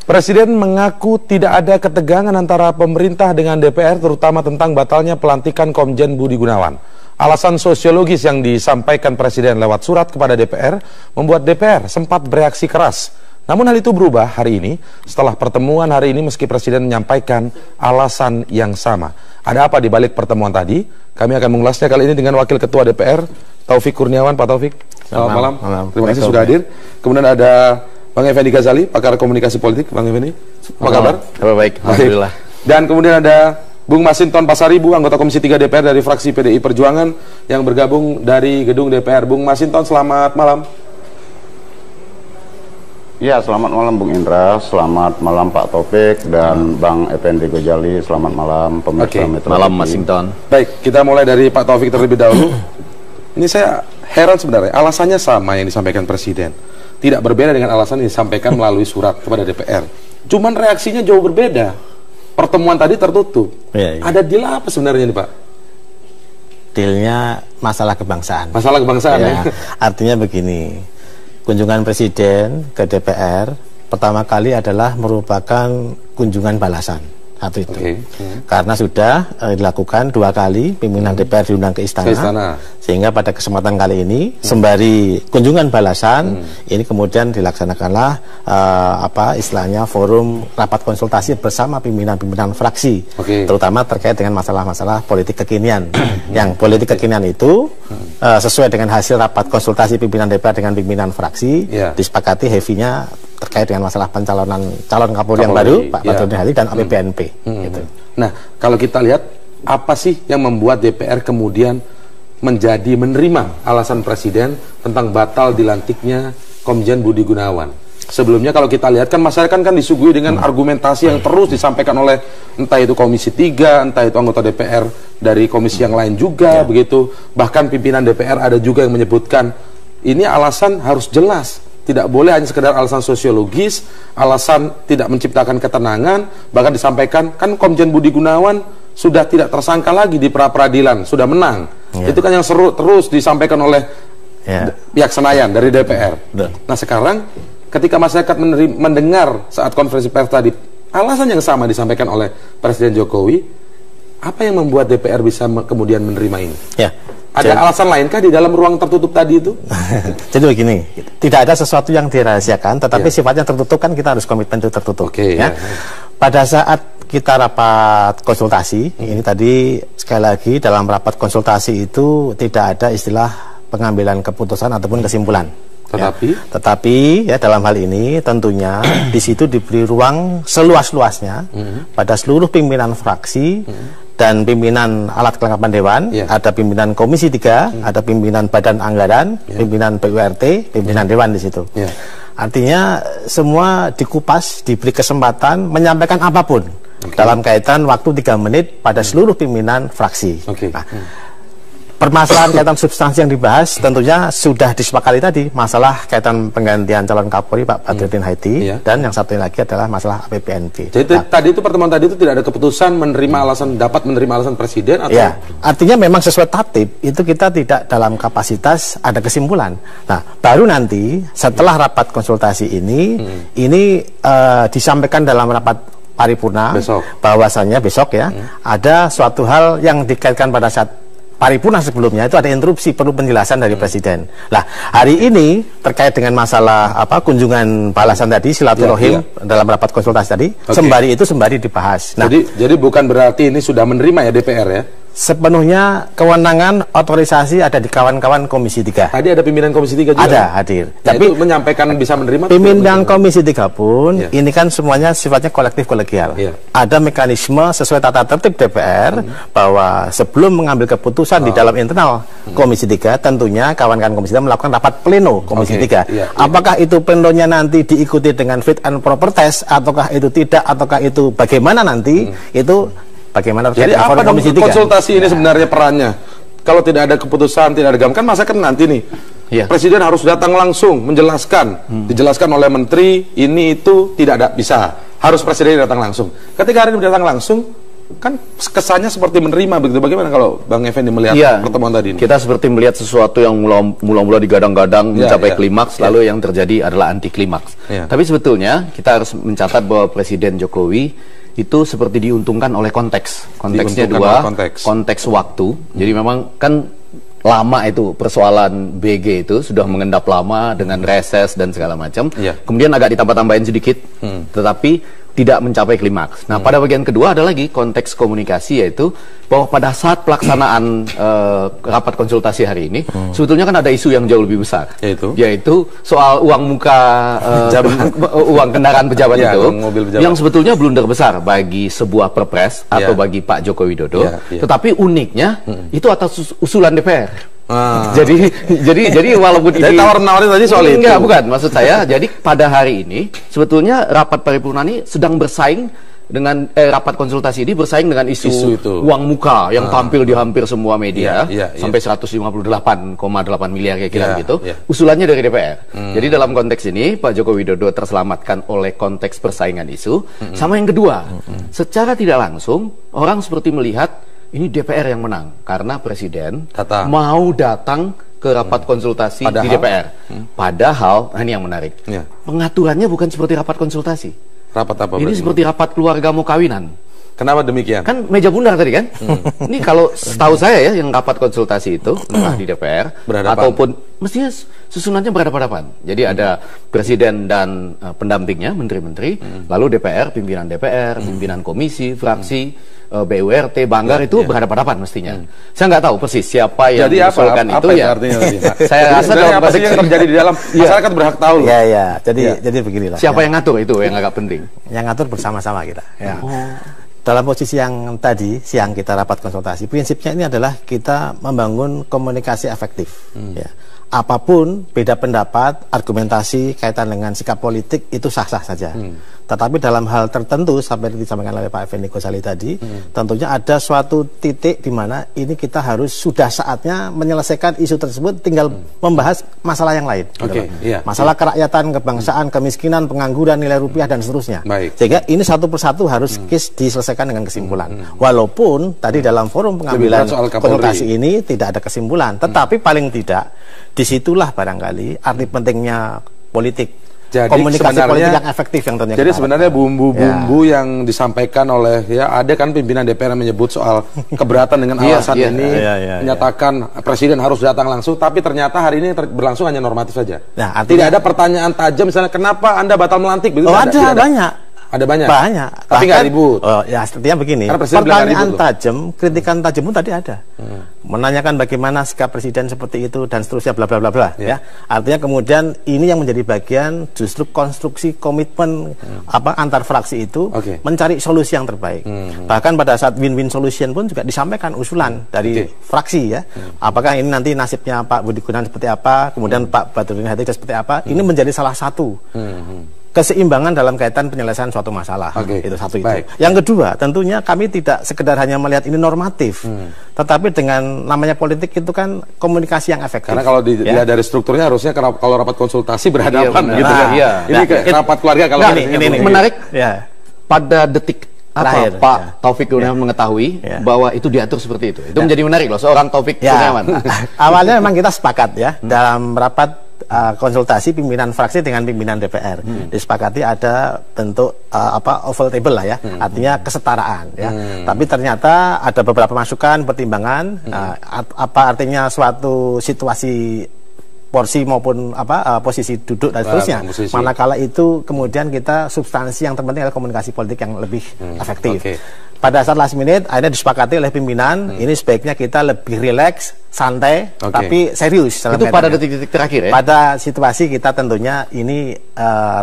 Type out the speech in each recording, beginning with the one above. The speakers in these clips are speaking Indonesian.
Presiden mengaku tidak ada ketegangan antara pemerintah dengan DPR, terutama tentang batalnya pelantikan Komjen Budi Gunawan. Alasan sosiologis yang disampaikan Presiden lewat surat kepada DPR membuat DPR sempat bereaksi keras. Namun hal itu berubah hari ini setelah pertemuan hari ini meski Presiden menyampaikan alasan yang sama. Ada apa di balik pertemuan tadi? Kami akan mengulasnya kali ini dengan Wakil Ketua DPR, Taufik Kurniawan. Pak Taufik, selamat malam. Terima kasih sudah hadir. Kemudian ada Bang Effendi Ghazali, pakar komunikasi politik. Bang Effendi, apa kabar? Kabar baik, alhamdulillah. Dan kemudian ada Bung Masinton Pasaribu, anggota Komisi 3 DPR dari fraksi PDI Perjuangan yang bergabung dari gedung DPR. Bung Masinton, selamat malam. Ya, selamat malam Bung Indra, selamat malam Pak Taufik dan Bang Effendi Ghazali, selamat malam pemirsa Metro TV. Malam Masinton. Baik, kita mulai dari Pak Taufik terlebih dahulu. Ini saya heran sebenarnya, alasannya sama yang disampaikan Presiden. Tidak berbeda dengan alasan yang disampaikan melalui surat kepada DPR. Cuman reaksinya jauh berbeda. Pertemuan tadi tertutup. Ya. Ada deal apa sebenarnya nih Pak? Dealnya masalah kebangsaan. Masalah kebangsaan ya. Artinya begini, kunjungan Presiden ke DPR pertama kali adalah merupakan kunjungan balasan. Satu itu. Karena sudah dilakukan 2 kali pimpinan DPR diundang ke istana. Sehingga pada kesempatan kali ini sembari kunjungan balasan ini kemudian dilaksanakanlah istilahnya forum rapat konsultasi bersama pimpinan-pimpinan fraksi, terutama terkait dengan masalah-masalah politik kekinian. Yang politik kekinian itu sesuai dengan hasil rapat konsultasi pimpinan DPR dengan pimpinan fraksi, disepakati heavy-nya terkait dengan masalah pencalonan calon Kapolri yang baru, Pak Badrodin Haiti dan APBNP. Gitu. Nah, kalau kita lihat apa sih yang membuat DPR kemudian menjadi menerima alasan Presiden tentang batal dilantiknya Komjen Budi Gunawan? Sebelumnya kalau kita lihat kan masyarakat kan disuguhi dengan argumentasi yang terus disampaikan oleh entah itu Komisi 3, entah itu anggota DPR dari komisi yang lain juga begitu. Bahkan pimpinan DPR ada juga yang menyebutkan ini alasan harus jelas. Tidak boleh hanya sekedar alasan sosiologis, alasan tidak menciptakan ketenangan, bahkan disampaikan kan Komjen Budi Gunawan sudah tidak tersangka lagi di pra-peradilan, sudah menang. Itu kan yang seru terus disampaikan oleh pihak Senayan dari DPR. Nah sekarang ketika masyarakat mendengar saat konferensi pers tadi alasan yang sama disampaikan oleh Presiden Jokowi, apa yang membuat DPR bisa kemudian menerima ini? Ada alasan lainkah di dalam ruang tertutup tadi itu? Jadi begini, tidak ada sesuatu yang dirahasiakan, tetapi sifatnya tertutup kan kita harus komitmen itu tertutup. Pada saat kita rapat konsultasi, ini tadi sekali lagi dalam rapat konsultasi itu tidak ada istilah pengambilan keputusan ataupun kesimpulan. Tetapi ya dalam hal ini tentunya di situ diberi ruang seluas-luasnya pada seluruh pimpinan fraksi dan pimpinan alat kelengkapan Dewan, ada pimpinan Komisi 3, ada pimpinan Badan Anggaran, pimpinan PURT, pimpinan Dewan di situ. Artinya semua dikupas, diberi kesempatan menyampaikan apapun dalam kaitan waktu 3 menit pada seluruh pimpinan fraksi. Nah, permasalahan kaitan substansi yang dibahas tentunya sudah disepakati tadi, masalah kaitan penggantian calon Kapolri Pak Badrodin Haiti, dan yang satu lagi adalah masalah APBNP. Jadi tadi itu pertemuan tadi itu tidak ada keputusan dapat menerima alasan Presiden atau? Artinya memang sesuai tatib itu kita tidak dalam kapasitas ada kesimpulan. Nah, baru nanti setelah rapat konsultasi ini disampaikan dalam rapat paripurna bahwasannya besok ada suatu hal yang dikaitkan pada saat paripurna sebelumnya itu ada interupsi, perlu penjelasan dari Presiden. Nah, hari ini terkait dengan masalah kunjungan balasan tadi, silaturahim dalam rapat konsultasi tadi, sembari dibahas. Nah, jadi bukan berarti ini sudah menerima ya DPR ya? Sepenuhnya kewenangan otorisasi ada di kawan-kawan Komisi 3. Tadi ada pimpinan Komisi 3 juga? Ada, hadir. Tapi menyampaikan bisa menerima? Pimpinan Komisi 3 pun, ini kan semuanya sifatnya kolektif kolegial. Ada mekanisme sesuai tata tertib DPR, bahwa sebelum mengambil keputusan di dalam internal Komisi 3, tentunya kawan-kawan Komisi 3 melakukan rapat pleno Komisi 3. Apakah itu plenonya nanti diikuti dengan fit and proper test, ataukah itu tidak, ataukah itu bagaimana nanti, itu bagaimana. Jadi apa konsultasi ini sebenarnya perannya? Kalau tidak ada keputusan, tidak ada kan masa kan nanti nih Presiden harus datang langsung menjelaskan, dijelaskan oleh menteri ini itu tidak ada bisa, harus Presiden datang langsung. Ketika hari ini datang langsung, Kan kesannya seperti menerima begitu. Bagaimana kalau Bang Effendi melihat pertemuan tadi ini? Kita seperti melihat sesuatu yang mula-mula digadang-gadang mencapai klimaks, lalu yang terjadi adalah anti klimaks. Tapi sebetulnya kita harus mencatat bahwa Presiden Jokowi itu seperti diuntungkan oleh konteks. Konteksnya dua, konteks waktu. Jadi memang kan lama itu persoalan BG itu sudah mengendap lama dengan reses dan segala macam. Kemudian agak ditambah-tambahin sedikit, tetapi tidak mencapai klimaks. Nah, pada bagian kedua ada lagi konteks komunikasi, yaitu bahwa pada saat pelaksanaan rapat konsultasi hari ini, sebetulnya kan ada isu yang jauh lebih besar, yaitu soal uang muka, uang kendaraan pejabat itu, yang sebetulnya blunder besar bagi sebuah perpres atau bagi Pak Joko Widodo. Tetapi uniknya itu atas usulan DPR. Jadi walaupun ini tawar-menawarin tadi soal itu. Enggak, bukan. Maksud saya, jadi pada hari ini sebetulnya rapat paripurna ini sedang bersaing dengan rapat konsultasi ini bersaing dengan isu uang muka yang tampil di hampir semua media sampai 158,8 miliar kira-kira gitu. Usulannya dari DPR. Jadi dalam konteks ini Pak Joko Widodo terselamatkan oleh konteks persaingan isu. Sama yang kedua, secara tidak langsung orang seperti melihat ini DPR yang menang karena Presiden mau datang ke rapat konsultasi di DPR. Padahal, nah ini yang menarik. Pengaturannya bukan seperti rapat konsultasi. Rapat apa? Ini seperti rapat keluarga mau kawinan. Kenapa demikian? Kan meja bundar tadi kan? Ini kalau setahu saya ya, yang rapat konsultasi itu entah di DPR ataupun mestinya susunannya berhadapan-hadapan. Jadi ada Presiden dan pendampingnya, menteri-menteri, lalu DPR, pimpinan komisi, fraksi, BURT, Banggar itu berhadapan-hadapan mestinya. Saya nggak tahu persis siapa yang mengusulkan itu ya. Saya rasa dalam konteks yang terjadi di dalam masyarakat berhak tahu. Jadi beginilah. Siapa yang ngatur itu yang agak penting. Yang ngatur bersama-sama kita. Dalam posisi yang tadi siang kita rapat konsultasi, prinsipnya ini adalah kita membangun komunikasi efektif. Apapun beda pendapat, argumentasi kaitan dengan sikap politik itu sah-sah saja. Tetapi dalam hal tertentu, sampai disampaikan oleh Pak Effendi Ghazali tadi, tentunya ada suatu titik di mana ini kita harus sudah saatnya menyelesaikan isu tersebut, tinggal membahas masalah yang lain. Masalah kerakyatan, kebangsaan, kemiskinan, pengangguran, nilai rupiah, dan seterusnya. Sehingga ini satu persatu harus diselesaikan dengan kesimpulan. Walaupun tadi dalam forum pengambilan konsultasi ini tidak ada kesimpulan, tetapi paling tidak disitulah barangkali arti pentingnya politik. Jadi komunikasi politik yang efektif yang ternyata. Jadi sebenarnya bumbu-bumbu yang disampaikan oleh ada kan pimpinan DPR yang menyebut soal keberatan dengan alasan ini, menyatakan Presiden harus datang langsung, tapi ternyata hari ini berlangsung hanya normatif saja. Nah, artinya, tidak ada pertanyaan tajam misalnya kenapa Anda batal melantik? Begitu, ada banyak. Ada banyak. Tapi nggak ribut. Artinya begini. Pertanyaan tajam, kritikan tajam pun tadi ada. Menanyakan bagaimana sikap Presiden seperti itu dan seterusnya bla bla bla bla. Artinya kemudian ini yang menjadi bagian justru konstruksi komitmen antar fraksi itu mencari solusi yang terbaik. Bahkan pada saat win-win solution pun juga disampaikan usulan dari fraksi ya. Apakah ini nanti nasibnya Pak Budi Gunawan seperti apa, kemudian Pak Badrudin Haiti seperti apa? Ini menjadi salah satu keseimbangan dalam kaitan penyelesaian suatu masalah. Itu satu itu. Yang kedua, tentunya kami tidak sekedar hanya melihat ini normatif, tetapi dengan namanya politik itu kan komunikasi yang efektif. Karena kalau dilihat dari strukturnya harusnya kalau rapat konsultasi berhadapan gitu kan. Ini rapat keluarga kalau ini menarik. Pada detik terakhir, Pak Taufik Kurniawan mengetahui bahwa itu diatur seperti itu. Itu menjadi menarik loh, seorang Taufik Kurniawan. Awalnya memang kita sepakat ya dalam rapat konsultasi pimpinan fraksi dengan pimpinan DPR disepakati ada bentuk oval table lah ya, artinya kesetaraan ya. Tapi ternyata ada beberapa masukan, pertimbangan apa artinya suatu situasi porsi maupun posisi duduk dan seterusnya. Manakala itu kemudian kita substansi yang terpenting adalah komunikasi politik yang lebih efektif. Pada saat last minute akhirnya disepakati oleh pimpinan ini sebaiknya kita lebih rileks, santai, tapi serius. Itu pada detik-detik terakhir ya? Pada situasi kita tentunya ini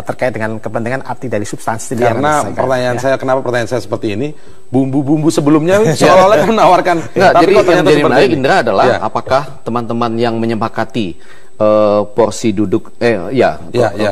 terkait dengan kepentingan arti dari substansi. Karena pertanyaan saya, kenapa pertanyaan saya seperti ini, bumbu-bumbu sebelumnya seolah-olah menawarkan. Jadi yang menjadi menarik Indra adalah apakah teman-teman yang menyepakati porsi duduk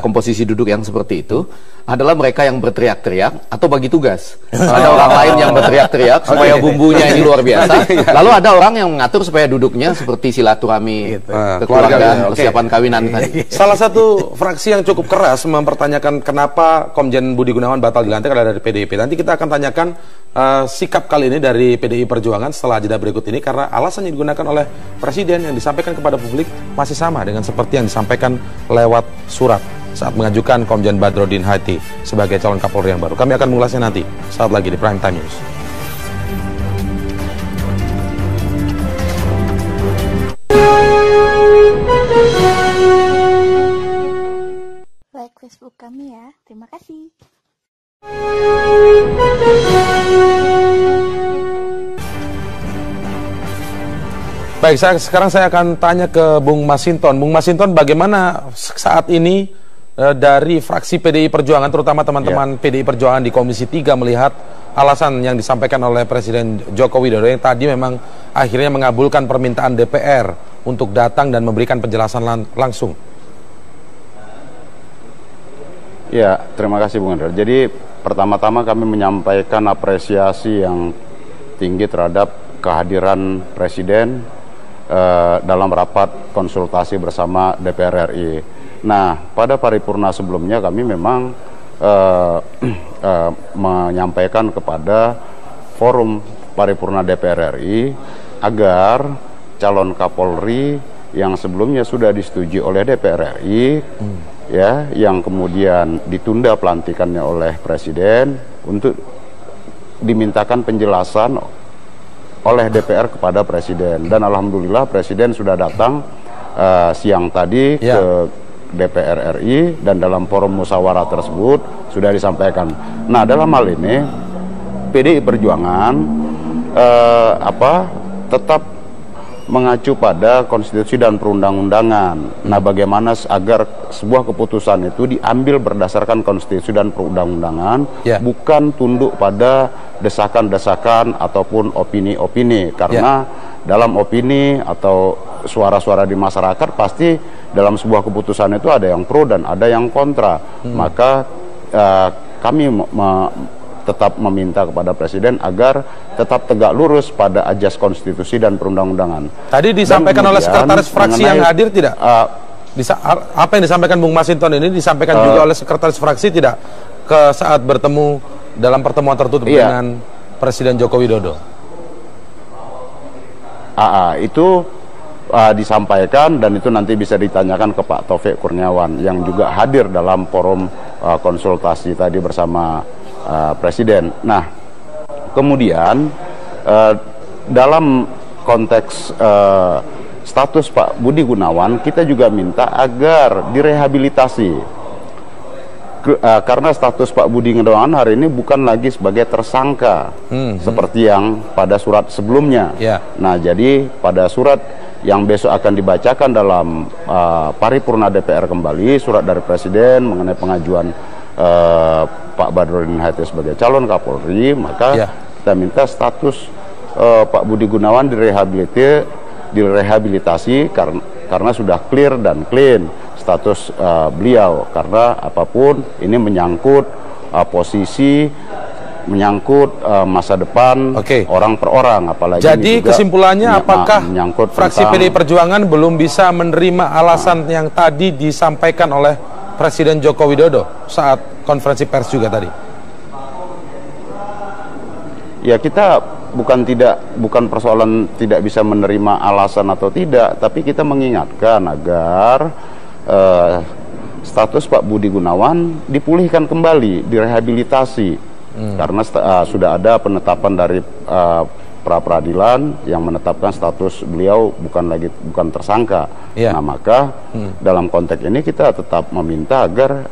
komposisi duduk yang seperti itu adalah mereka yang berteriak-teriak atau bagi tugas. Ada orang lain yang berteriak-teriak supaya bumbunya ini luar biasa. Lalu ada orang yang mengatur supaya duduknya seperti silaturahmi kekeluargaan, persiapan kawinan tadi. Salah satu fraksi yang cukup keras mempertanyakan kenapa Komjen Budi Gunawan batal dilantik adalah dari PDIP. Nanti kita akan tanyakan sikap kali ini dari PDI Perjuangan setelah jeda berikut ini, karena alasan yang digunakan oleh Presiden yang disampaikan kepada publik masih sama dengan seperti yang disampaikan lewat surat saat mengajukan Komjen Badrodin Haiti sebagai calon Kapolri yang baru. Kami akan mengulasnya nanti saat lagi di Prime Time News. Like Facebook kami ya. Terima kasih. Baik, sekarang saya akan tanya ke Bung Masinton. Bung Masinton, bagaimana saat ini dari fraksi PDI Perjuangan, terutama teman-teman PDI Perjuangan di Komisi 3 melihat alasan yang disampaikan oleh Presiden Joko Widodo yang tadi memang akhirnya mengabulkan permintaan DPR untuk datang dan memberikan penjelasan langsung? Ya, terima kasih Bung Hendra. Jadi pertama-tama kami menyampaikan apresiasi yang tinggi terhadap kehadiran Presiden dalam rapat konsultasi bersama DPR RI. Nah, pada paripurna sebelumnya kami memang menyampaikan kepada forum paripurna DPR RI agar calon Kapolri yang sebelumnya sudah disetujui oleh DPR RI, ya, yang kemudian ditunda pelantikannya oleh Presiden untuk dimintakan penjelasan oleh DPR kepada Presiden. Dan alhamdulillah Presiden sudah datang siang tadi ke DPR RI, dan dalam forum musyawarah tersebut sudah disampaikan. Nah, dalam hal ini PDI Perjuangan tetap mengacu pada konstitusi dan perundang-undangan. Nah, bagaimana agar sebuah keputusan itu diambil berdasarkan konstitusi dan perundang-undangan, bukan tunduk pada desakan-desakan ataupun opini-opini. Karena dalam opini atau suara-suara di masyarakat pasti dalam sebuah keputusan itu ada yang pro dan ada yang kontra. Maka kami tetap meminta kepada Presiden agar tetap tegak lurus pada ajas konstitusi dan perundang-undangan. Tadi disampaikan oleh sekretaris fraksi yang hadir tidak? Apa yang disampaikan Bung Masinton ini disampaikan juga oleh sekretaris fraksi tidak saat bertemu dalam pertemuan tertutup dengan Presiden Joko Widodo? Itu disampaikan, dan itu nanti bisa ditanyakan ke Pak Taufik Kurniawan yang juga hadir dalam forum konsultasi tadi bersama Presiden. Nah, kemudian dalam konteks status Pak Budi Gunawan, kita juga minta agar direhabilitasi, karena status Pak Budi Gunawan hari ini bukan lagi sebagai tersangka seperti yang pada surat sebelumnya. Nah, jadi pada surat yang besok akan dibacakan dalam paripurna DPR kembali, surat dari Presiden mengenai pengajuan Pak Badrodin Haiti sebagai calon Kapolri, maka kita minta status Pak Budi Gunawan direhabilitasi karena sudah clear dan clean status beliau, karena apapun ini menyangkut posisi, menyangkut masa depan orang per orang, apalagi jadi kesimpulannya apakah fraksi PDI Perjuangan belum bisa menerima alasan yang tadi disampaikan oleh Presiden Joko Widodo saat konferensi pers juga tadi? Ya, kita bukan persoalan tidak bisa menerima alasan atau tidak, tapi kita mengingatkan agar status Pak Budi Gunawan dipulihkan kembali, direhabilitasi, karena sudah ada penetapan dari pra-peradilan yang menetapkan status beliau bukan tersangka. Nah, maka dalam konteks ini kita tetap meminta agar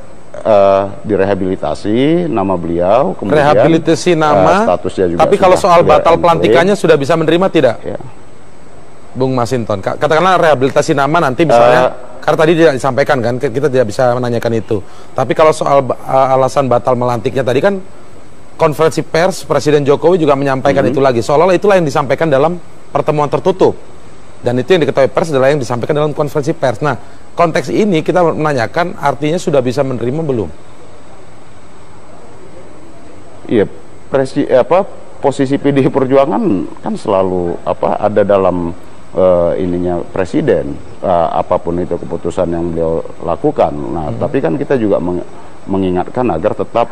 direhabilitasi nama beliau, kemudian rehabilitasi nama, statusnya juga. Tapi kalau soal batal pelantikannya sudah bisa menerima tidak? Bung Masinton, katakanlah rehabilitasi nama nanti misalnya, karena tadi tidak disampaikan kan, kita tidak bisa menanyakan itu. Tapi kalau soal alasan batal melantiknya tadi kan konferensi pers Presiden Jokowi juga menyampaikan itu lagi, seolah-olah itulah yang disampaikan dalam pertemuan tertutup, dan itu yang diketahui pers adalah yang disampaikan dalam konferensi pers. Nah, konteks ini kita menanyakan artinya sudah bisa menerima belum? ya posisi PDI Perjuangan kan selalu ada dalam ininya presiden, apapun itu keputusan yang beliau lakukan. Nah, tapi kan kita juga mengingatkan agar tetap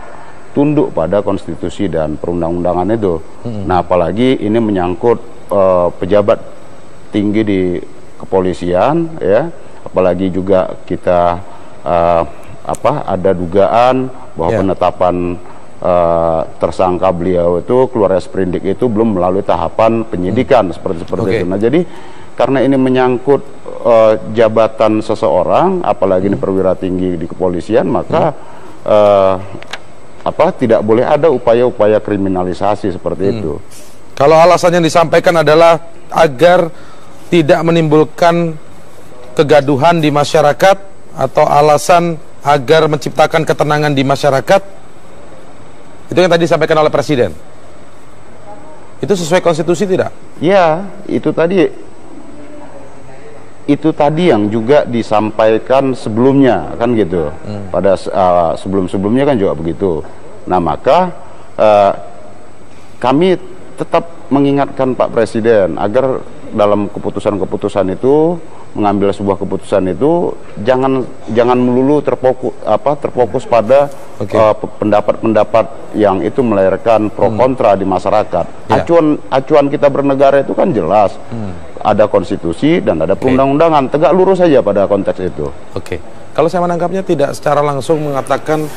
tunduk pada konstitusi dan perundang-undangan itu. Nah, apalagi ini menyangkut pejabat tinggi di kepolisian, ya, apalagi juga kita ada dugaan bahwa penetapan tersangka beliau itu keluar sprindik itu belum melalui tahapan penyidikan seperti itu. Nah, jadi karena ini menyangkut jabatan seseorang, apalagi ini perwira tinggi di kepolisian, maka tidak boleh ada upaya-upaya kriminalisasi seperti itu. Kalau alasan yang disampaikan adalah agar tidak menimbulkan kegaduhan di masyarakat atau alasan agar menciptakan ketenangan di masyarakat, itu yang tadi disampaikan oleh Presiden. Itu sesuai konstitusi tidak? Ya, itu tadi yang juga disampaikan sebelumnya, kan gitu. Pada sebelum-sebelumnya kan juga begitu. Nah, maka kami tetap mengingatkan Pak Presiden agar dalam keputusan-keputusan itu, mengambil sebuah keputusan itu jangan melulu terfokus pada pendapat-pendapat yang itu melahirkan pro kontra di masyarakat. Acuan kita bernegara itu kan jelas. Ada konstitusi dan ada perundang-undangan. Tegak lurus saja pada konteks itu. Kalau saya menangkapnya tidak secara langsung mengatakan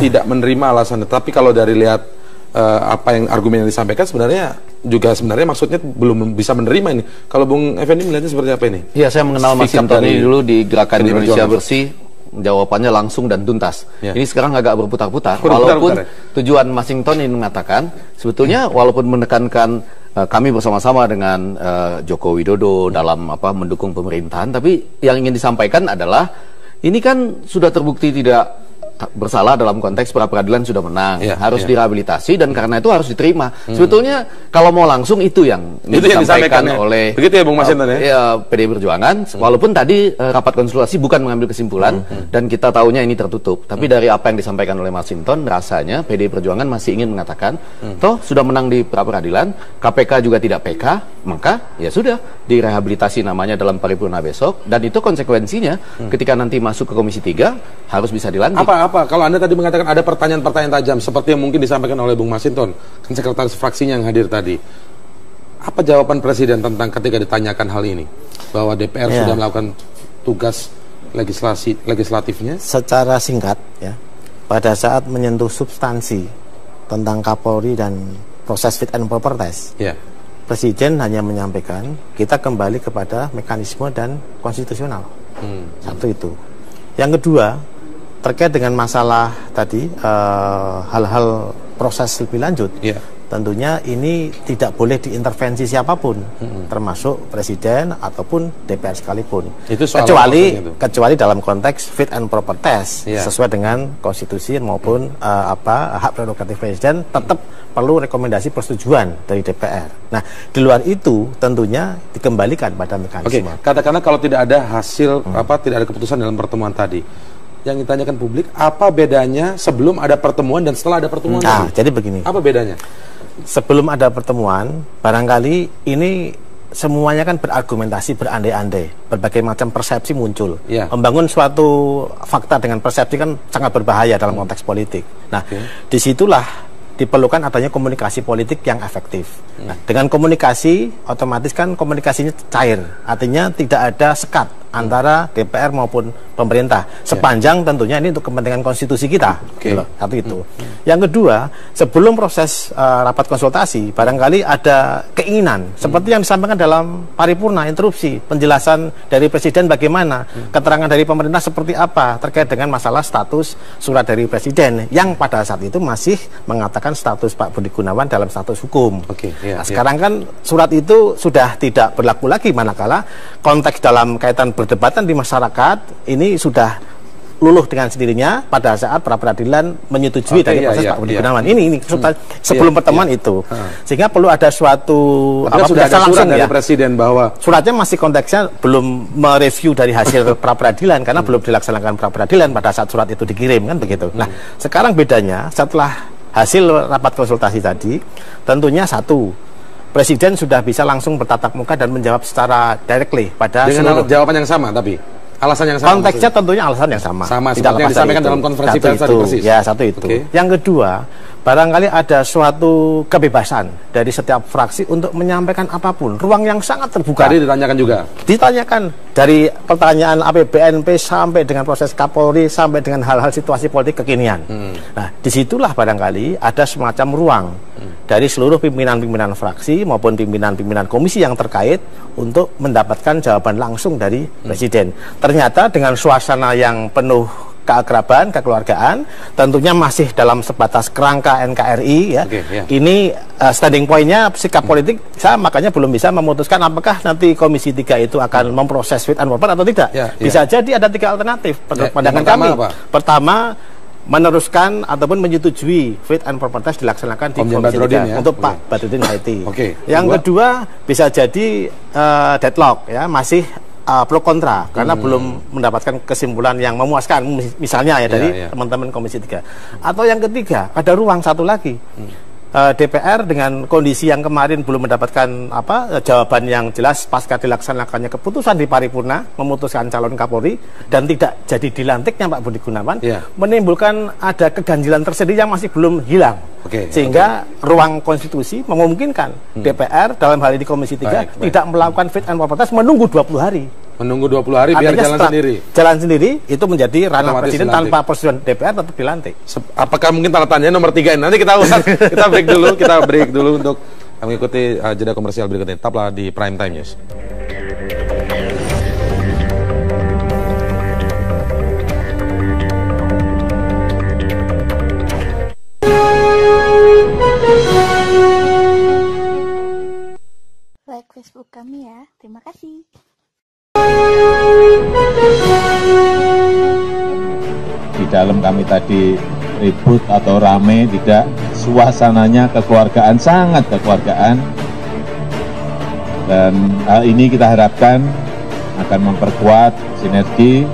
tidak menerima alasan, tapi kalau dari lihat apa yang argumen yang disampaikan sebenarnya maksudnya belum bisa menerima ini. Kalau Bung Effendi melihatnya seperti apa ini? Ya, saya mengenal Mas Hinton ini dulu di Gerakan Indonesia Bersih, jawabannya langsung dan tuntas. Ini sekarang agak berputar-putar. Walaupun tujuan Mas Hinton ini mengatakan sebetulnya walaupun menekankan kami bersama-sama dengan Joko Widodo dalam mendukung pemerintahan, tapi yang ingin disampaikan adalah ini kan sudah terbukti tidak bersalah dalam konteks pra-peradilan sudah menang, harus direhabilitasi dan karena itu harus diterima. Sebetulnya kalau mau langsung itu yang disampaikan oleh begitu ya Bung Mas Hinton PDI Perjuangan, walaupun tadi rapat konsultasi bukan mengambil kesimpulan dan kita tahunya ini tertutup, tapi dari apa yang disampaikan oleh Mas Hinton rasanya PDI Perjuangan masih ingin mengatakan toh sudah menang di pra-peradilan, KPK juga tidak PK, maka ya sudah direhabilitasi namanya dalam paripurna besok, dan itu konsekuensinya ketika nanti masuk ke Komisi 3 harus bisa dilantik. Kalau Anda tadi mengatakan ada pertanyaan-pertanyaan tajam seperti yang mungkin disampaikan oleh Bung Mas Hinton, kan sekretaris fraksinya yang hadir tadi. Apa jawaban Presiden tentang ketika ditanyakan hal ini? Bahwa DPR sudah melakukan tugas legislatifnya? Secara singkat ya, pada saat menyentuh substansi tentang Kapolri dan proses fit and proper test, Presiden hanya menyampaikan kita kembali kepada mekanisme dan konstitusional. Satu itu. Yang kedua, terkait dengan masalah tadi hal-hal proses lebih lanjut, tentunya ini tidak boleh diintervensi siapapun, termasuk Presiden ataupun DPR sekalipun, kecuali dalam konteks fit and proper test sesuai dengan konstitusi maupun hak prerogatif Presiden tetap perlu rekomendasi persetujuan dari DPR. Nah, di luar itu tentunya dikembalikan pada mekanisme. Katakanlah kalau tidak ada hasil tidak ada keputusan dalam pertemuan tadi. Yang ditanyakan publik, apa bedanya sebelum ada pertemuan dan setelah ada pertemuan? Nah, jadi begini. Apa bedanya? Sebelum ada pertemuan, barangkali ini semuanya kan berargumentasi, berandai-andai, berbagai macam persepsi muncul. Membangun suatu fakta dengan persepsi kan sangat berbahaya dalam konteks politik. Nah, disitulah diperlukan adanya komunikasi politik yang efektif. Nah, dengan komunikasi, otomatis kan komunikasinya cair, artinya tidak ada sekat antara DPR maupun pemerintah, sepanjang tentunya ini untuk kepentingan konstitusi kita. Satu itu. Yang kedua, sebelum proses rapat konsultasi, barangkali ada keinginan seperti yang disampaikan dalam paripurna interupsi, penjelasan dari Presiden bagaimana, keterangan dari pemerintah seperti apa terkait dengan masalah status surat dari Presiden yang pada saat itu masih mengatakan status Pak Budi Gunawan dalam status hukum. Nah, sekarang kan surat itu sudah tidak berlaku lagi, manakala konteks dalam kaitan perdebatan di masyarakat ini sudah luluh dengan sendirinya pada saat pra-peradilan menyetujui dari proses Pak Budi Gunawan. Ini sebelum pertemuan itu. Sehingga perlu ada suatu sudah ada surat dari Presiden bahwa suratnya masih konteksnya belum mereview dari hasil pra-peradilan karena belum dilaksanakan pra-peradilan pada saat surat itu dikirim, kan begitu. Nah, sekarang bedanya setelah hasil rapat konsultasi tadi, tentunya satu, Presiden sudah bisa langsung bertatap muka dan menjawab secara directly pada dengan jawaban yang sama, tapi alasan yang sama. Konteksnya tentunya alasan yang sama. Tidak yang disampaikan dalam konferensi pers tadi persis. Ya, satu itu. Yang kedua, barangkali ada suatu kebebasan dari setiap fraksi untuk menyampaikan apapun. Ruang yang sangat terbuka. Tadi ditanyakan juga. Ditanyakan dari pertanyaan APBNP sampai dengan proses Kapolri sampai dengan hal-hal situasi politik kekinian. Nah, disitulah barangkali ada semacam ruang dari seluruh pimpinan-pimpinan fraksi maupun pimpinan-pimpinan komisi yang terkait untuk mendapatkan jawaban langsung dari Presiden. Ternyata dengan suasana yang penuh keakraban, kekeluargaan, tentunya masih dalam sebatas kerangka NKRI ya. Ini standing point-nya sikap politik, saya makanya belum bisa memutuskan apakah nanti Komisi 3 itu akan memproses fit and proper atau tidak. Bisa jadi ada 3 alternatif pandangan kami. Pertama, meneruskan ataupun menyetujui fit and proper test dilaksanakan di Komisi 3 untuk Pak Badrudin Haiti. Yang kedua bisa jadi deadlock ya, masih pro kontra karena belum mendapatkan kesimpulan yang memuaskan misalnya ya dari teman-teman Komisi 3. Atau yang ketiga, ada ruang satu lagi. DPR dengan kondisi yang kemarin belum mendapatkan jawaban yang jelas pasca dilaksanakannya keputusan di paripurna memutuskan calon Kapolri dan tidak jadi dilantiknya Pak Budi Gunawan, menimbulkan ada keganjilan tersendiri yang masih belum hilang. Sehingga ruang konstitusi memungkinkan DPR dalam hal ini Komisi 3 tidak melakukan fit and proper test menunggu 20 hari. Menunggu 20 hari biar jalan sendiri. Jalan sendiri itu menjadi ranah Presiden tanpa persetujuan DPR tetap dilantik. Apakah mungkin tanda tanya nomor 3 ini? Nanti kita break dulu untuk mengikuti jeda komersial berikutnya. Tetaplah di Prime Time News. Like Facebook kami ya. Terima kasih. Di dalam kami tadi ribut atau rame, tidak, suasananya kekeluargaan, sangat kekeluargaan, dan hal ini kita harapkan akan memperkuat sinergi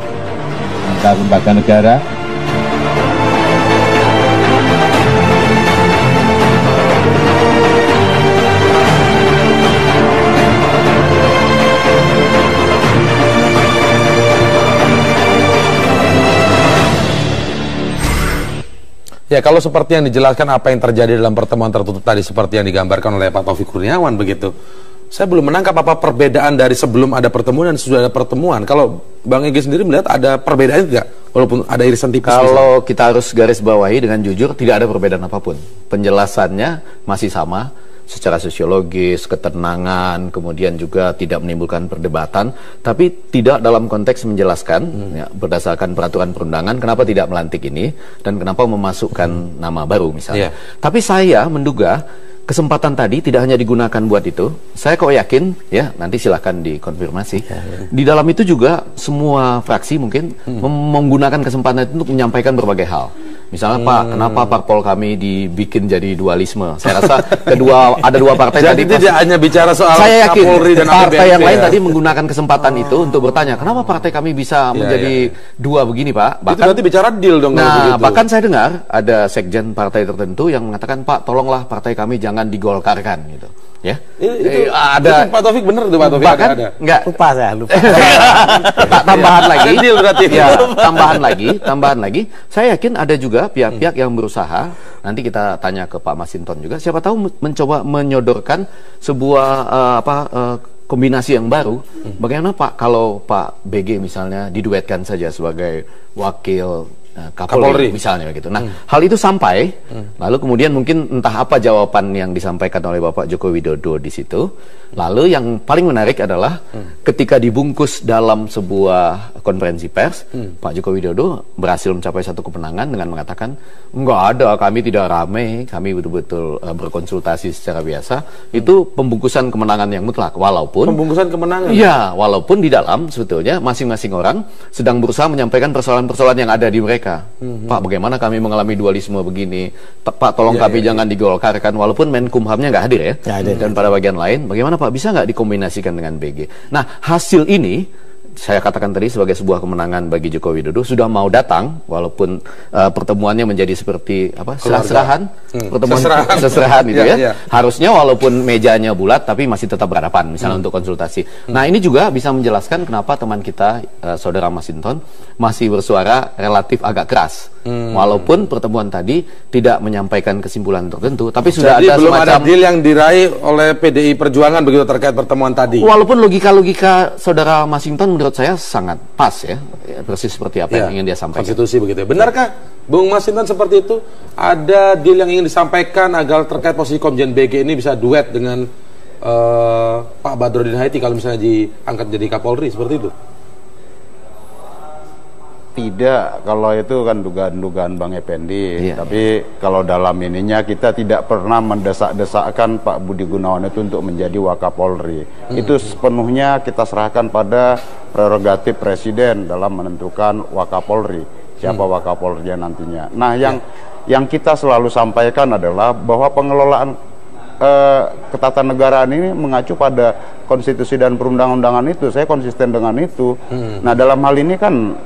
antar lembaga negara. Ya, kalau seperti yang dijelaskan apa yang terjadi dalam pertemuan tertutup tadi seperti yang digambarkan oleh Pak Taufik Kurniawan begitu. Saya belum menangkap apa perbedaan dari sebelum ada pertemuan dan sudah ada pertemuan. Kalau Bang Egy sendiri melihat ada perbedaan tidak? Walaupun ada irisan tipis. Kalau kita harus garis bawahi dengan jujur, tidak ada perbedaan apapun. Penjelasannya masih sama. Secara sosiologis, ketenangan, kemudian juga tidak menimbulkan perdebatan, tapi tidak dalam konteks menjelaskan ya, berdasarkan peraturan perundangan kenapa tidak melantik ini dan kenapa memasukkan nama baru misalnya. Tapi saya menduga kesempatan tadi tidak hanya digunakan buat itu. Saya kok yakin ya, nanti silahkan dikonfirmasi. Di dalam itu juga semua fraksi mungkin menggunakan kesempatan itu untuk menyampaikan berbagai hal. Misalnya Pak, kenapa parpol kami dibikin jadi dualisme? Saya rasa ada dua partai jadi tadi. Tidak hanya bicara soal saya yakin Kapolri dan partai yang lain tadi menggunakan kesempatan itu untuk bertanya, kenapa partai kami bisa menjadi dua begini Pak? Bahkan, itu berarti bicara deal dong. Nah, bahkan saya dengar ada sekjen partai tertentu yang mengatakan, Pak, tolonglah partai kami jangan digolkarkan gitu. Ya, itu Pak Taufik benar tuh Pak Taufik. Bahkan enggak lupa saya lupa. Tambahan lagi. Berarti. Ya, tambahan lagi. Saya yakin ada juga pihak-pihak yang berusaha. Nanti kita tanya ke Pak Masinton juga. Siapa tahu mencoba menyodorkan sebuah kombinasi yang baru. Bagaimana Pak kalau Pak BG misalnya diduetkan saja sebagai wakil Kapolri misalnya gitu. Nah, hal itu sampai, lalu kemudian mungkin entah apa jawaban yang disampaikan oleh Bapak Joko Widodo di situ. Lalu yang paling menarik adalah ketika dibungkus dalam sebuah konferensi pers, Pak Joko Widodo berhasil mencapai satu kemenangan dengan mengatakan, enggak ada, kami tidak ramai, kami betul-betul berkonsultasi secara biasa. Itu pembungkusan kemenangan yang mutlak, walaupun pembungkusan kemenangan. Iya, walaupun di dalam sebetulnya masing-masing orang sedang berusaha menyampaikan persoalan-persoalan yang ada di mereka. Pak, bagaimana kami mengalami dualisme begini? Pak, tolong kami jangan digolkarkan, walaupun Menkumhamnya nggak hadir ya. Dan pada bagian lain, bagaimana Pak bisa nggak dikombinasikan dengan BG? Nah, hasil ini saya katakan tadi sebagai sebuah kemenangan bagi Joko Widodo, sudah mau datang walaupun pertemuannya menjadi seperti apa, serah-serahan, pertemuan seserahan itu ya. Harusnya walaupun mejanya bulat tapi masih tetap berhadapan misalnya untuk konsultasi. Nah, ini juga bisa menjelaskan kenapa teman kita Saudara Masinton masih bersuara relatif agak keras. Walaupun pertemuan tadi tidak menyampaikan kesimpulan tertentu, tapi sudah jadi ada belum semacam ada deal yang diraih oleh PDI Perjuangan begitu terkait pertemuan tadi. Walaupun logika-logika Saudara Masinton menurut saya sangat pas ya, persis seperti apa yang ingin dia sampaikan. Konstitusi begitu ya. Benarkah Bung Masinton seperti itu? Ada deal yang ingin disampaikan agar terkait posisi Komjen BG ini bisa duet dengan Pak Badrodin Haiti kalau misalnya diangkat jadi Kapolri seperti itu? Tidak, kalau itu kan dugaan-dugaan Bang Effendi. Tapi kalau dalam ininya kita tidak pernah mendesak-desakkan Pak Budi Gunawan itu untuk menjadi Wakapolri. Itu sepenuhnya kita serahkan pada prerogatif Presiden dalam menentukan Wakapolri, siapa Wakapolri nantinya. Nah, yang kita selalu sampaikan adalah bahwa pengelolaan ketatanegaraan ini mengacu pada konstitusi dan perundang-undangan itu. Saya konsisten dengan itu. Nah, dalam hal ini kan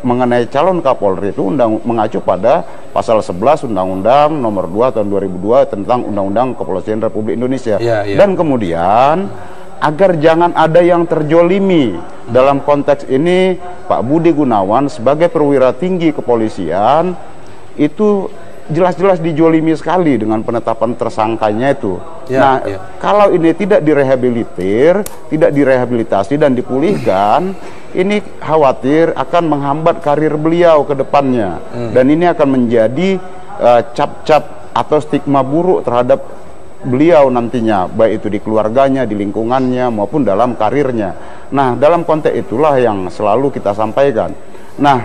mengenai calon Kapolri itu mengacu pada pasal 11 Undang-Undang Nomor 2 Tahun 2002 tentang Undang-Undang Kepolisian Republik Indonesia. Dan kemudian agar jangan ada yang terjolimi dalam konteks ini, Pak Budi Gunawan sebagai perwira tinggi kepolisian itu jelas-jelas dijolimi sekali dengan penetapan tersangkanya itu. Kalau ini tidak direhabilitasi dan dipulihkan, ini khawatir akan menghambat karir beliau ke depannya. Dan ini akan menjadi cap-cap atau stigma buruk terhadap beliau nantinya, baik itu di keluarganya, di lingkungannya, maupun dalam karirnya. Nah, dalam konteks itulah yang selalu kita sampaikan. Nah,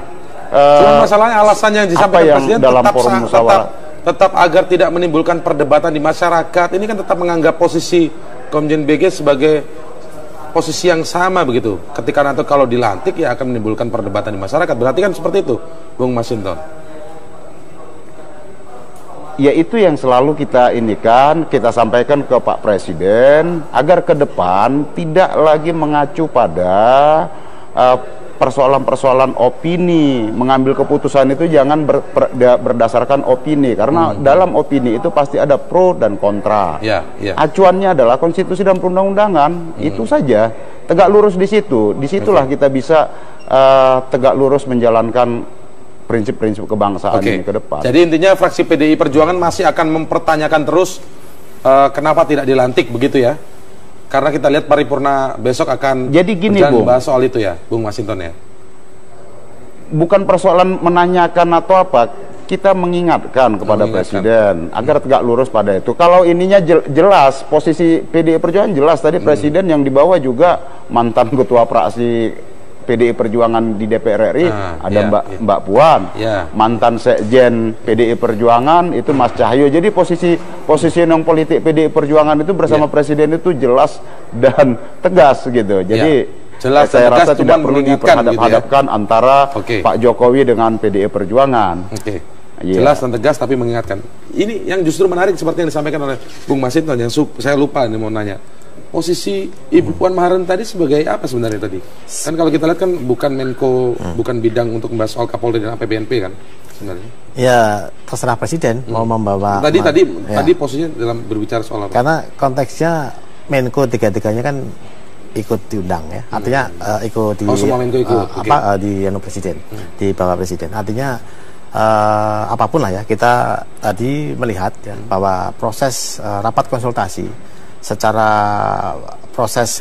cuma masalahnya alasannya yang disampaikan Presiden dalam forum musyawarah tetap agar tidak menimbulkan perdebatan di masyarakat. Ini kan tetap menganggap posisi Komjen BG sebagai posisi yang sama begitu. Ketika nanti kalau dilantik ya akan menimbulkan perdebatan di masyarakat. Berarti kan seperti itu, Bung Masinton. Ya, itu yang selalu kita kita sampaikan ke Pak Presiden agar ke depan tidak lagi mengacu pada persoalan-persoalan opini. Mengambil keputusan itu jangan berdasarkan opini, karena dalam opini itu pasti ada pro dan kontra. Acuannya adalah konstitusi dan perundang-undangan. Itu saja, tegak lurus di situ. Disitulah kita bisa tegak lurus menjalankan prinsip-prinsip kebangsaan ini ke depan. Jadi intinya fraksi PDI Perjuangan masih akan mempertanyakan terus kenapa tidak dilantik begitu ya? Karena kita lihat paripurna besok akan bahas soal itu ya, Bung Masinton ya. Bukan persoalan menanyakan atau apa, kita mengingatkan kepada Presiden agar tegak lurus pada itu. Kalau ininya jelas, posisi PDI Perjuangan jelas tadi Presiden yang dibawa juga mantan ketua fraksi PDI Perjuangan di DPR RI, ada Mbak Puan, mantan sekjen PDI Perjuangan itu Mas Cahyo. Jadi posisi non politik PDI Perjuangan itu bersama Presiden itu jelas dan tegas gitu. Jadi jelas, saya rasa tidak perlu diperhadap-hadapkan antara Pak Jokowi dengan PDI Perjuangan. Jelas dan tegas tapi mengingatkan. Ini yang justru menarik seperti yang disampaikan oleh Bung Masinton, yang saya lupa ini mau nanya. Posisi Ibu Puan Maharani tadi sebagai apa sebenarnya tadi? Kan kalau kita lihat kan bukan Menko, bukan bidang untuk membahas soal Kapolri dan APBNP kan sebenarnya. Ya, terserah Presiden mau membawa. Tadi posisinya dalam berbicara soal apa? Karena konteksnya Menko tiga-tiganya kan ikut diundang ya. Artinya ikut di semua Menko ikut. Di Presiden, di bawah Presiden. Artinya apapun lah ya, kita tadi melihat ya bahwa proses rapat konsultasi secara proses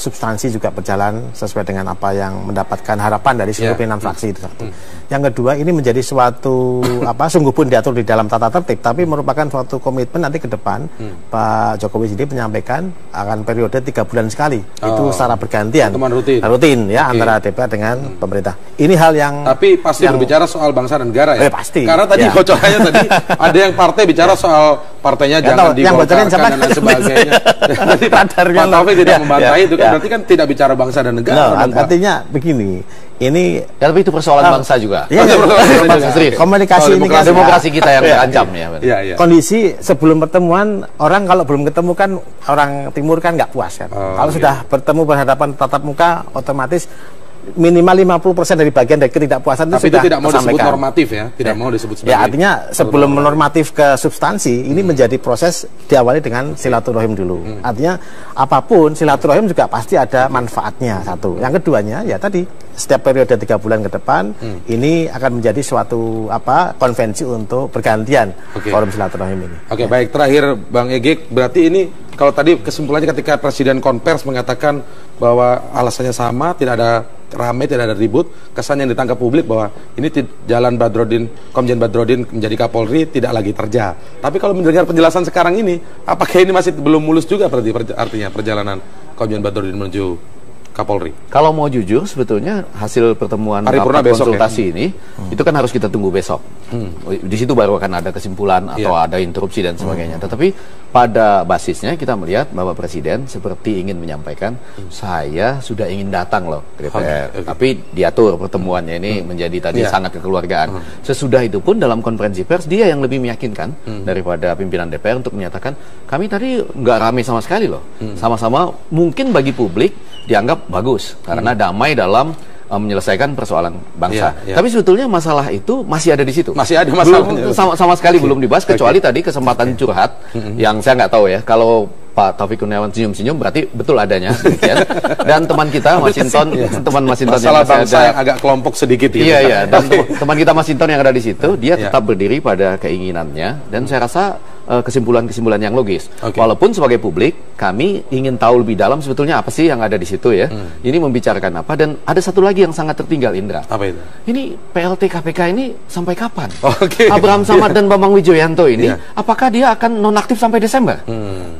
substansi juga berjalan sesuai dengan apa yang mendapatkan harapan dari seluruh pimpinan fraksi itu satu. Yang kedua, ini menjadi suatu sungguh pun diatur di dalam tata tertib, tapi merupakan suatu komitmen nanti ke depan. Pak Jokowi sendiri menyampaikan akan periode 3 bulan sekali, itu secara bergantian, rutin ya, antara DPR dengan pemerintah. Ini hal yang tapi pasti berbicara soal bangsa dan negara ya. Pasti. Karena tadi bocorannya tadi ada yang partai bicara soal partainya jangan digolkarkan dan lain sebagainya. Pak Taufik tidak membantai itu kan berarti kan tidak bicara bangsa dan negara. Artinya begini, ini tapi itu persoalan bangsa juga. Komunikasi ini kan demokrasi kita yang terancam ya. Kondisi sebelum pertemuan, orang kalau belum ketemu kan orang timur kan nggak puas kan. Kalau sudah bertemu berhadapan tatap muka, otomatis minimal 50% dari bagian dari ketidakpuasan itu sudah tidak mau disebut normatif ya, tidak mau disebut sebagai. Ya artinya sebelum normatif ke substansi ini menjadi proses diawali dengan silaturahim dulu. Artinya apapun silaturahim juga pasti ada manfaatnya satu. Yang keduanya ya tadi setiap periode 3 bulan ke depan ini akan menjadi suatu konvensi untuk bergantian forum silaturahim ini. Oke, baik, terakhir Bang Ege, berarti ini kalau tadi kesimpulannya ketika Presiden konvers mengatakan bahwa alasannya sama, tidak ada ramai, tidak ada ribut, kesan yang ditangkap publik bahwa ini jalan Komjen Badrodin menjadi Kapolri tidak lagi terjal. Tapi kalau mendengar penjelasan sekarang ini, apakah ini masih belum mulus juga berarti artinya perjalanan Komjen Badrodin menuju Kapolri? Kalau mau jujur, sebetulnya hasil pertemuan konsultasi ini itu kan harus kita tunggu besok. Di situ baru akan ada kesimpulan atau ada interupsi dan sebagainya. Tetapi pada basisnya kita melihat bahwa Presiden seperti ingin menyampaikan, saya sudah ingin datang loh ke DPR. Tapi diatur pertemuannya ini menjadi tadi sangat kekeluargaan. Sesudah itu pun dalam konferensi pers dia yang lebih meyakinkan daripada pimpinan DPR untuk menyatakan kami tadi nggak ramai sama sekali loh. Sama-sama mungkin bagi publik dianggap bagus karena damai dalam menyelesaikan persoalan bangsa. Tapi sebetulnya masalah itu masih ada di situ. Masih ada masalahnya. Sama sekali belum dibahas kecuali tadi kesempatan curhat yang saya nggak tahu ya. Kalau Pak Taufik Kurniawan senyum-senyum berarti betul adanya. Dan teman kita Masinton, teman Masinton masalah yang bangsa yang agak kelompok sedikit gitu. Iya. Dan teman kita Masinton yang ada di situ, dia tetap berdiri pada keinginannya dan saya rasa kesimpulan-kesimpulan yang logis. Walaupun sebagai publik kami ingin tahu lebih dalam sebetulnya apa sih yang ada di situ ya. Ini membicarakan apa, dan ada satu lagi yang sangat tertinggal, Indra. Apa itu? Ini PLT KPK ini sampai kapan? Abraham Samad dan Bambang Wijoyanto ini apakah dia akan nonaktif sampai Desember?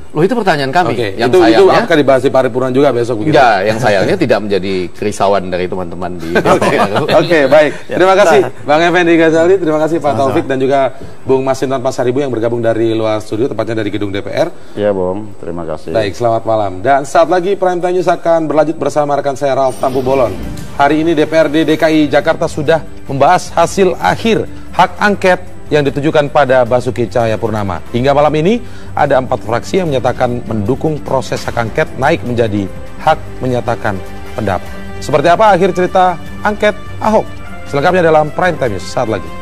Loh, itu pertanyaan kami. Yang itu akan dibahas di paripurna juga besok begitu. Enggak, yang sayangnya tidak menjadi kerisauan dari teman-teman di DPR. Baik. Terima kasih Bang Effendi Ghazali, terima kasih Pak Taufik dan juga Bung Masinton Pasaribu yang bergabung dari luar studio, tepatnya dari gedung DPR. Iya, Bung. Terima kasih. Baik, selamat malam. Dan saat lagi Prime Time News akan berlanjut bersama rekan saya Ralf Tampu Bolon. Hari ini DPRD DKI Jakarta sudah membahas hasil akhir hak angket yang ditujukan pada Basuki Cahayapurnama. Hingga malam ini ada 4 fraksi yang menyatakan mendukung proses hak angket naik menjadi hak menyatakan pendapat. Seperti apa akhir cerita angket Ahok? Selengkapnya dalam Prime Time News saat lagi.